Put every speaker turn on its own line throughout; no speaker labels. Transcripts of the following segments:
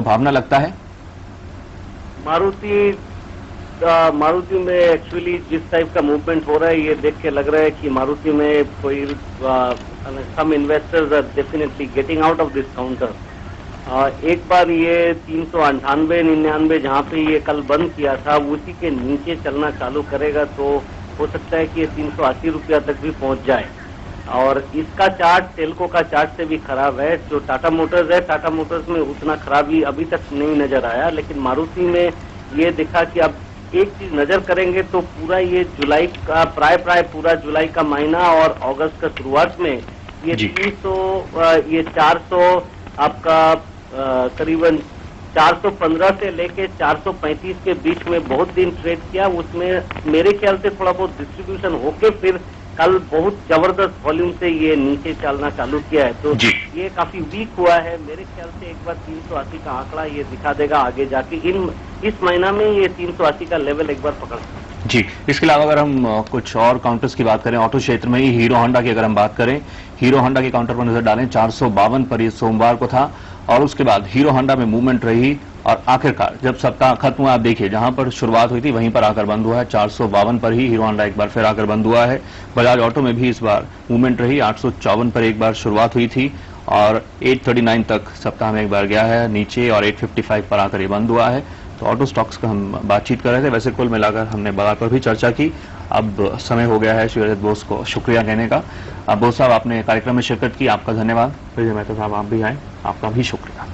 भावना लगता है?
मारुति में एक्चुअली जिस टाइप का मूवमेंट हो रहा है, ये देख के लग रहा है कि मारुति में कोई some investors are definitely getting out of this counter. एक बार ये 398-99 जहां पे ये कल बंद किया था, उसी के नीचे चलना चालू करेगा तो हो सकता है कि ये 380 रुपया तक भी पहुंच जाए। और इसका चार्ट टेल्को का चार्ट से भी खराब है। जो टाटा मोटर्स है, टाटा मोटर्स में उतना खराबी अभी तक नहीं नजर आया, लेकिन मारुति में ये दिखा कि अब एक चीज नजर करेंगे तो पूरा ये जुलाई का प्राय पूरा जुलाई का महीना और अगस्त का शुरुआत में ये 300 ये 400 आपका करीबन 415 से लेके 435 के बीच में बहुत दिन ट्रेड किया। उसमें मेरे ख्याल से थोड़ा बहुत डिस्ट्रीब्यूशन होके फिर कल बहुत जबरदस्त वॉल्यूम से ये नीचे चलना चालू किया है, तो ये काफी वीक हुआ है। मेरे ख्याल से एक बार 380 का आंकड़ा ये दिखा देगा आगे जाके। इस महीना में ये 380 का लेवल एक बार पकड़ सकता है।
जी, इसके अलावा अगर हम कुछ और काउंटर्स की बात करें, ऑटो क्षेत्र में ही हीरो होंडा की अगर हम बात करें, हीरो होंडा के काउंटर पर नजर डालें 452 पर ये सोमवार को था और उसके बाद हीरो होंडा में मूवमेंट रही और आखिरकार जब सप्ताह खत्म हुआ, आप देखिए जहां पर शुरुआत हुई थी वहीं पर आकर बंद हुआ है। 452 पर ही हीरो होंडा एक बार फिर आकर बंद हुआ है। बजाज ऑटो में भी इस बार मूवमेंट रही, 854 पर एक बार शुरुआत हुई थी और 839 तक सप्ताह में एक बार गया है नीचे और 855 पर आकर ये बंद हुआ है। तो ऑटो स्टॉक्स का हम बातचीत कर रहे थे। वैसे कुल मिलाकर हमने बाजार पर भी चर्चा की। अब समय हो गया है श्री रजत बोस को शुक्रिया कहने का। अब बोस साहब, आपने कार्यक्रम में शिरकत की, आपका धन्यवाद। विजय मेहता साहब, आप भी आए, आपका भी शुक्रिया।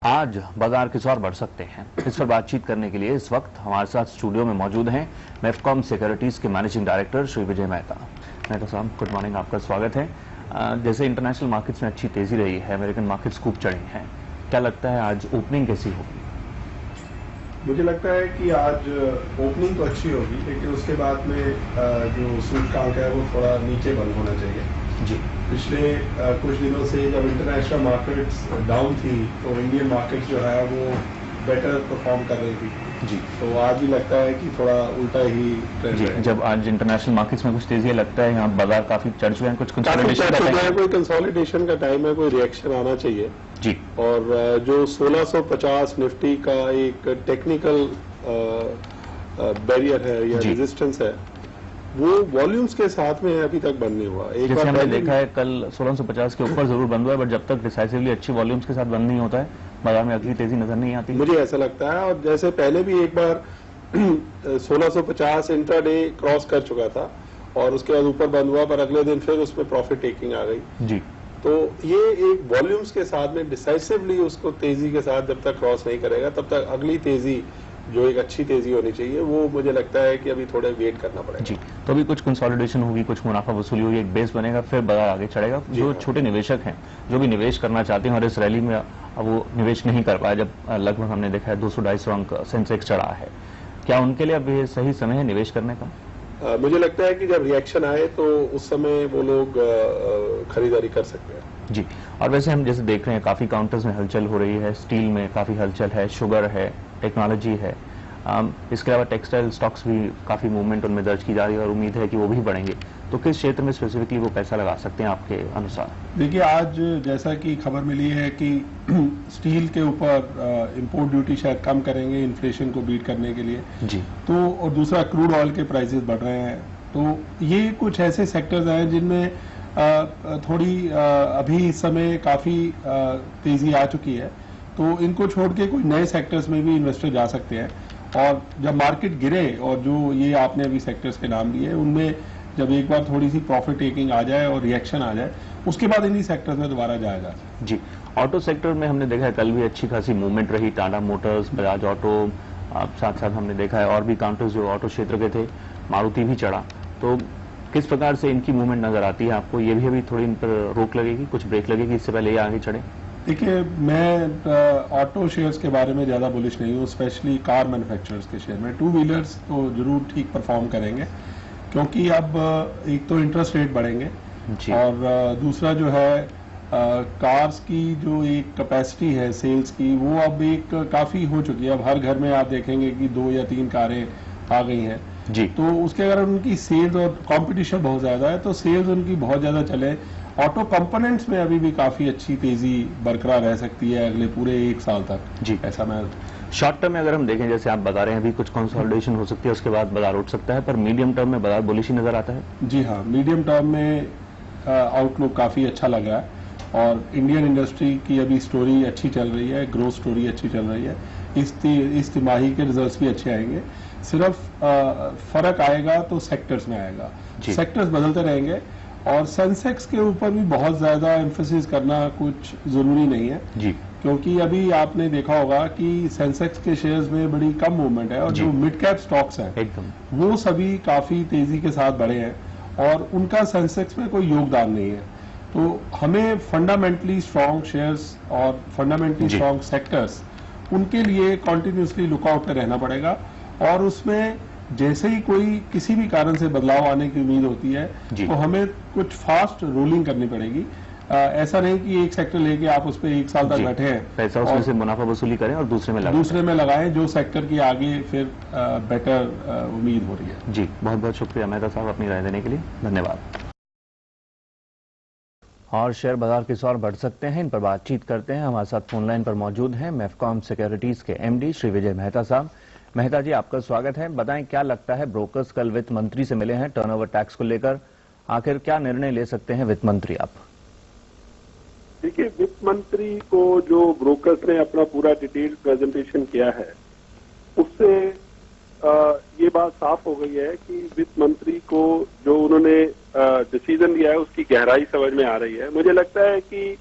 आज बाजार किस और बढ़ सकते हैं, इस पर बातचीत करने के लिए इस वक्त हमारे साथ स्टूडियो में मौजूद हैं मेफकॉम सिक्योरिटीज के मैनेजिंग डायरेक्टर श्री विजय मेहता। मेहता साहब, गुड मॉर्निंग, आपका स्वागत है। जैसे इंटरनेशनल मार्केट्स में अच्छी तेजी रही है, अमेरिकन मार्केट्स खूब चढ़े हैं, क्या लगता है आज ओपनिंग कैसी होगी?
मुझे लगता है कि आज ओपनिंग तो अच्छी होगी, लेकिन उसके बाद में जो सूचकांक है वो थोड़ा नीचे बंद होना चाहिए।
जी,
पिछले कुछ दिनों से जब इंटरनेशनल मार्केट्स डाउन थी तो इंडियन मार्केट जो है वो बेटर परफॉर्म कर रही थी
जी,
तो आज भी लगता है कि थोड़ा उल्टा ही ट्रेंड है।
जब आज इंटरनेशनल मार्केट्स में कुछ तेजी है, लगता है यहाँ बाजार काफी चढ़ चुके हैं, कुछ
कोई कंसोलिडेशन का टाइम है, कोई रिएक्शन आना चाहिए
जी।
और जो 1650 निफ्टी का एक टेक्निकल बैरियर है या रेजिस्टेंस है, वो वॉल्यूम्स के साथ में अभी तक बंद नहीं हुआ। एक
जैसे हमने देखा है कल 1650 के ऊपर जरूर बंद हुआ है, बट जब तक डिसाइसिवली अच्छी वॉल्यूम्स के साथ बंद नहीं होता है, बाजार में अगली तेजी नजर नहीं आती।
मुझे ऐसा लगता है, और जैसे पहले भी एक बार 1650 इंट्राडे क्रॉस कर चुका था और उसके बाद ऊपर बंद हुआ, पर अगले दिन फिर उसमें प्रॉफिट टेकिंग आ गई
जी।
तो ये एक वॉल्यूम्स के साथ में डिसाइसिवली उसको तेजी के साथ जब तक क्रॉस नहीं करेगा, तब तक अगली तेजी जो एक अच्छी तेजी होनी चाहिए, वो मुझे लगता है कि अभी थोड़े वेट करना पड़ेगा
जी। तो अभी कुछ कंसोलिडेशन होगी, कुछ मुनाफा वसूली होगी, एक बेस बनेगा, फिर बाजार आगे चढ़ेगा। जो छोटे निवेशक हैं, जो भी निवेश करना चाहते हैं और इस रैली में अब वो निवेश नहीं कर पाए, जब लगभग हमने देखा है 200-250 अंक सेंसेक्स चढ़ा है, क्या उनके लिए अब ये सही समय है निवेश करने का?
मुझे लगता है कि जब रिएक्शन आए तो उस समय वो लोग खरीदारी कर सकते हैं
जी। और वैसे हम जैसे देख रहे हैं काफी काउंटर्स में हलचल हो रही है, स्टील में काफी हलचल है, शुगर है, टेक्नोलॉजी है, इसके अलावा टेक्सटाइल स्टॉक्स भी काफी मूवमेंट उनमें दर्ज की जा रही है और उम्मीद है कि वो भी बढ़ेंगे। तो किस क्षेत्र में स्पेसिफिकली वो पैसा लगा सकते हैं आपके अनुसार?
देखिए, आज जैसा कि खबर मिली है कि स्टील के ऊपर इंपोर्ट ड्यूटी शायद कम करेंगे इन्फ्लेशन को बीट करने के लिए
जी।
तो और दूसरा क्रूड ऑयल के प्राइसेस बढ़ रहे हैं, तो ये कुछ ऐसे सेक्टर्स हैं जिनमें थोड़ी अभी इस समय काफी तेजी आ चुकी है, तो इनको छोड़ के कोई नए सेक्टर्स में भी इन्वेस्टर जा सकते हैं। और जब मार्केट गिरे और जो ये आपने अभी सेक्टर्स के नाम लिए, उनमें जब एक बार थोड़ी सी प्रॉफिट टेकिंग आ जाए और रिएक्शन आ जाए, उसके बाद इन्हीं सेक्टर्स में दोबारा जाया जा सकता है
जी। ऑटो सेक्टर में हमने देखा है कल भी अच्छी खासी मूवमेंट रही, टाटा मोटर्स, बजाज ऑटो, साथ साथ हमने देखा है और भी काउंटर्स जो ऑटो क्षेत्र के थे, मारुति भी चढ़ा। तो किस प्रकार से इनकी मूवमेंट नजर आती है आपको? ये भी अभी थोड़ी इन पर रोक लगेगी, कुछ ब्रेक लगेगी इससे पहले ये आगे चढ़े?
देखिए, मैं ऑटो शेयर्स के बारे में ज़्यादा बुलिश नहीं हूँ, स्पेशली कार मैन्युफैक्चरर्स के शेयर में। टू व्हीलर्स तो जरूर ठीक परफॉर्म करेंगे, क्योंकि अब एक तो इंटरेस्ट रेट बढ़ेंगे और दूसरा जो है कार्स की जो एक कैपेसिटी है सेल्स की, वो अब एक काफ़ी हो चुकी है। अब हर घर में आप देखेंगे कि 2 या 3 कारें आ गई हैं जी। तो उसके अगर उनकी सेल्स और कंपटीशन बहुत ज़्यादा है, तो सेल्स उनकी बहुत ज़्यादा चले ऑटो कंपोनेंट्स में अभी भी काफी अच्छी तेजी बरकरार रह सकती है अगले पूरे 1 साल तक।
जी।
ऐसा मैं
शॉर्ट टर्म में अगर हम देखें, जैसे आप बता रहे हैं अभी कुछ कंसोलिडेशन हो सकती है, उसके बाद बाजार उठ सकता है, पर मीडियम टर्म में बाजार बुलिश ही नजर आता है।
जी हाँ, मीडियम टर्म में आउटलुक काफी अच्छा लग रहा है और इंडियन इंडस्ट्री की अभी स्टोरी अच्छी चल रही है, ग्रोथ स्टोरी अच्छी चल रही है। इस तिमाही के रिजल्ट्स भी अच्छे आएंगे। सिर्फ फर्क आएगा तो सेक्टर्स में आएगा, सेक्टर्स बदलते रहेंगे और सेंसेक्स के ऊपर भी बहुत ज्यादा एम्फेसिस करना कुछ जरूरी नहीं है
जी,
क्योंकि अभी आपने देखा होगा कि सेंसेक्स के शेयर्स में बड़ी कम मूवमेंट है और जो मिड कैप स्टॉक्स हैं
एकदम
वो सभी काफी तेजी के साथ बढ़े हैं और उनका सेंसेक्स में कोई योगदान नहीं है। तो हमें फंडामेंटली स्ट्रांग शेयर्स और फंडामेंटली स्ट्रांग सेक्टर्स, उनके लिए कॉन्टिन्यूसली लुकआउट पे रहना पड़ेगा और उसमें जैसे ही कोई किसी भी कारण से बदलाव आने की उम्मीद होती है तो हमें कुछ फास्ट रोलिंग करनी पड़ेगी। ऐसा नहीं कि एक सेक्टर लेके आप उस पर 1 साल तक बैठे हैं,
पैसा उसमें से मुनाफा वसूली करें और दूसरे में
लगाएं जो सेक्टर की आगे फिर बेटर उम्मीद हो रही है।
जी, बहुत बहुत शुक्रिया मेहता साहब अपनी राय देने के लिए, धन्यवाद। और शेयर बाजार किस और बढ़ सकते हैं, इन पर बातचीत करते हैं। हमारे साथ फोन लाइन पर मौजूद हैं मैफकॉम सिक्योरिटीज के एमडी श्री विजय मेहता साहब। मेहता जी, आपका स्वागत है। बताएं क्या लगता है, ब्रोकर्स कल वित्त मंत्री से मिले हैं टर्नओवर टैक्स को लेकर, आखिर क्या निर्णय ले सकते हैं वित्त मंत्री आप?
देखिए, वित्त मंत्री को जो ब्रोकर्स ने अपना पूरा डिटेल प्रेजेंटेशन किया है उससे ये बात साफ हो गई है कि वित्त मंत्री को जो उन्होंने डिसीजन लिया है उसकी गहराई समझ में आ रही है। मुझे लगता है कि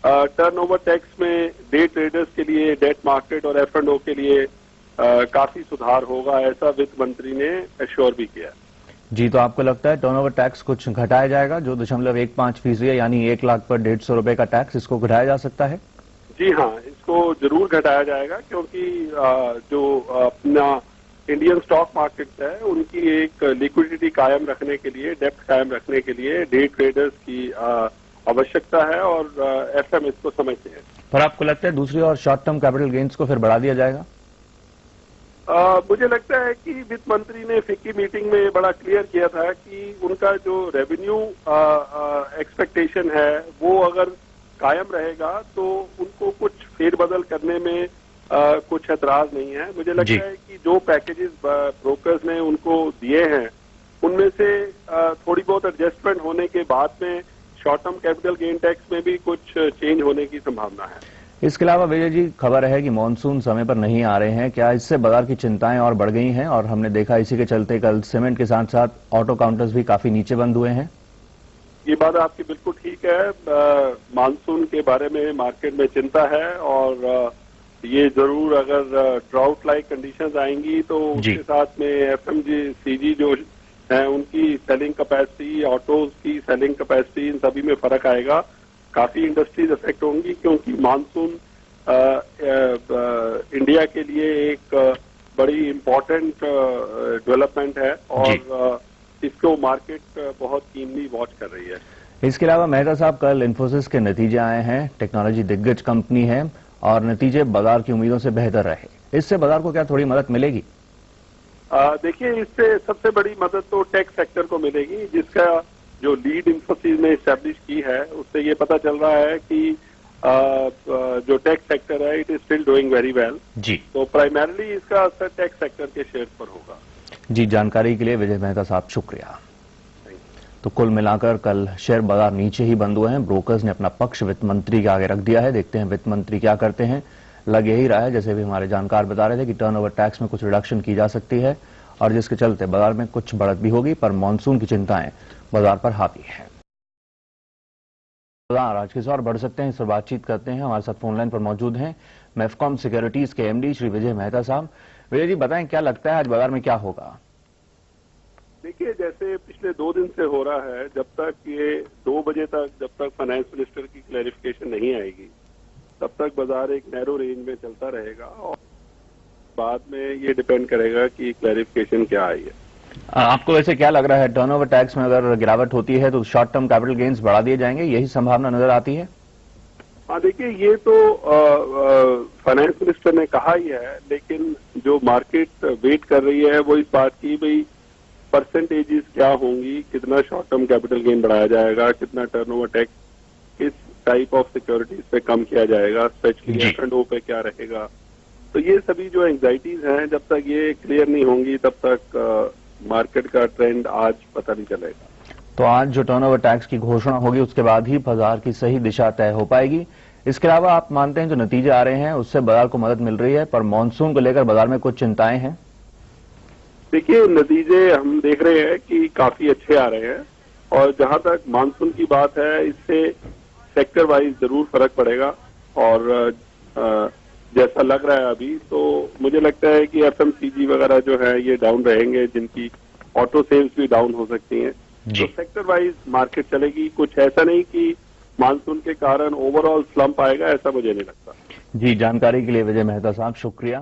टर्नओवर टैक्स में डे ट्रेडर्स के लिए, डेट मार्केट और F&O के लिए काफी सुधार होगा, ऐसा वित्त मंत्री ने एश्योर भी किया।
जी, तो आपको लगता है टर्नओवर टैक्स कुछ घटाया जाएगा, जो 0.15% है, यानी 1 लाख पर 150 रुपए का टैक्स, इसको घटाया जा सकता है?
जी हाँ, इसको जरूर घटाया जाएगा क्योंकि जो अपना इंडियन स्टॉक मार्केट है उनकी एक लिक्विडिटी कायम रखने के लिए, डेप्थ कायम रखने के लिए डे ट्रेडर्स की आवश्यकता है और FM इसको समझते हैं।
पर आपको लगता है दूसरी और शॉर्ट टर्म कैपिटल गेन्स को फिर बढ़ा दिया जाएगा?
मुझे लगता है कि वित्त मंत्री ने फिक्की मीटिंग में बड़ा क्लियर किया था कि उनका जो रेवेन्यू एक्सपेक्टेशन है वो अगर कायम रहेगा तो उनको कुछ फेरबदल करने में कुछ ऐतराज नहीं है। मुझे लगता है कि जो पैकेजेस ब्रोकर्स ने उनको दिए हैं उनमें से थोड़ी बहुत एडजस्टमेंट होने के बाद में short term capital gain tax में भी कुछ चेंज होने की संभावना है।
इसके अलावा विजय जी, खबर है कि मानसून समय पर नहीं आ रहे हैं, क्या इससे बाजार की चिंताएं और बढ़ गई हैं? और हमने देखा इसी के चलते कल सीमेंट के साथ साथ ऑटो काउंटर्स भी काफी नीचे बंद हुए हैं।
ये बात आपकी बिल्कुल ठीक है। मानसून के बारे में मार्केट में चिंता है और ये जरूर अगर ड्राउट लाइक कंडीशंस आएंगी तो उसके साथ में FMCG जो है उनकी सेलिंग कैपेसिटी, ऑटोज की सेलिंग कैपेसिटी, इन सभी में फर्क आएगा। काफी इंडस्ट्रीज अफेक्ट होंगी क्योंकि मानसून इंडिया के लिए एक बड़ी इम्पोर्टेंट डेवलपमेंट है और इसको मार्केट बहुत कीमली वॉच कर रही है।
इसके अलावा मेहता साहब, कल इन्फोसिस के नतीजे आए हैं, टेक्नोलॉजी दिग्गज कंपनी है और नतीजे बाजार की उम्मीदों से बेहतर रहे, इससे बाजार को क्या थोड़ी मदद मिलेगी?
देखिए, इससे सबसे बड़ी मदद तो टेक सेक्टर को मिलेगी, जिसका जो लीड इन्फोसिस ने एस्टैब्लिश की है उससे ये पता चल रहा है कि जो टेक सेक्टर है it is still doing very well.
जी,
तो प्राइमरीली इसका असर टेक सेक्टर के शेयर पर होगा।
जी, जानकारी के लिए विजय मेहता साहब शुक्रिया। तो कुल मिलाकर कल शेयर बाजार नीचे ही बंद हुए हैं। ब्रोकर्स ने अपना पक्ष वित्त मंत्री के आगे रख दिया है, देखते हैं वित्त मंत्री क्या करते हैं। लग यही रहा है, जैसे भी हमारे जानकार बता रहे थे, कि टर्नओवर टैक्स में कुछ रिडक्शन की जा सकती है और जिसके चलते बाजार में कुछ बढ़त भी होगी, पर मानसून की चिंताएं बाजार पर हावी है। आज किस और बढ़ सकते हैं, इस पर बातचीत करते हैं। हमारे साथ फोन लाइन पर मौजूद हैं मैफकॉम सिक्योरिटीज के एमडी श्री विजय मेहता साहब। विजय जी, बताएं क्या लगता है आज बाजार में क्या होगा?
देखिए, जैसे पिछले 2 दिन से हो रहा है, जब तक ये 2 बजे तक, जब तक फाइनेंस मिनिस्टर की क्लैरिफिकेशन नहीं आएगी तब तक बाजार एक नैरो रेंज में चलता रहेगा और बाद में ये डिपेंड करेगा कि क्लैरिफिकेशन क्या आई है।
आपको वैसे क्या लग रहा है, टर्नओवर टैक्स में अगर गिरावट होती है तो शॉर्ट टर्म कैपिटल गेन्स बढ़ा दिए जाएंगे, यही संभावना नजर आती है?
हाँ, देखिए, ये तो फाइनेंस मिनिस्टर ने कहा ही है, लेकिन जो मार्केट वेट कर रही है वो इस बात की भाई परसेंटेजेस क्या होंगी, कितना शॉर्ट टर्म कैपिटल गेन बढ़ाया जाएगा, कितना turnover tax type of securities पे कम किया जाएगा, स्पेशली
जी।
F&O पे क्या रहेगा। तो ये सभी जो एंग्जाइटीज हैं, जब तक ये क्लियर नहीं होंगी तब तक मार्केट का ट्रेंड आज पता नहीं चलेगा।
तो आज जो टर्नओवर टैक्स की घोषणा होगी उसके बाद ही बाजार की सही दिशा तय हो पाएगी। इसके अलावा आप मानते हैं जो नतीजे आ रहे हैं उससे बाजार को मदद मिल रही है, पर मॉनसून को लेकर बाजार में कुछ चिंताएं हैं?
देखिए, नतीजे हम देख रहे हैं कि काफी अच्छे आ रहे हैं, और जहां तक मानसून की बात है, इससे सेक्टर वाइज जरूर फर्क पड़ेगा। और जैसा लग रहा है अभी, तो मुझे लगता है कि FMCG वगैरह जो है ये डाउन रहेंगे, जिनकी ऑटो सेल्स भी डाउन हो सकती हैं।
जी।
तो सेक्टर वाइज मार्केट चलेगी। कुछ ऐसा नहीं कि मानसून के कारण ओवरऑल स्लंप आएगा, ऐसा मुझे नहीं लगता।
जी, जानकारी के लिए विजय मेहता साहब शुक्रिया।